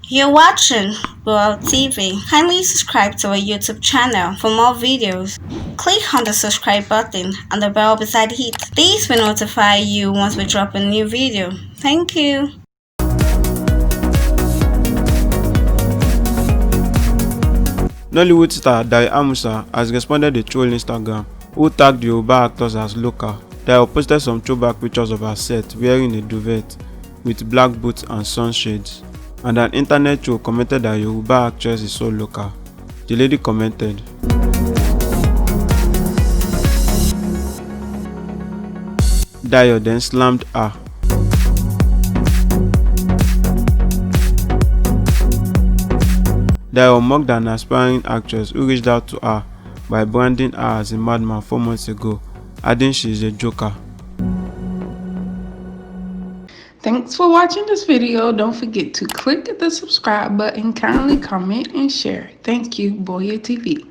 You're watching World TV. Kindly subscribe to our YouTube channel for more videos. Click on the subscribe button and the bell beside it. This will notify you once we drop a new video. Thank you. Nollywood star Dayo Amusa has responded to troll Instagram who tagged Yoruba actors as local. Dayo posted some throwback pictures of her set wearing a duvet with black boots and sunshades, and an internet troll commented that Yoruba actress is so local. The lady commented, Dayo then slammed her. Dayo mocked an aspiring actress who reached out to her by branding her as a madman 4 months ago, adding she is a joker. Thanks for watching this video. Don't forget to click the subscribe button, kindly comment and share. Thank you, Boya TV.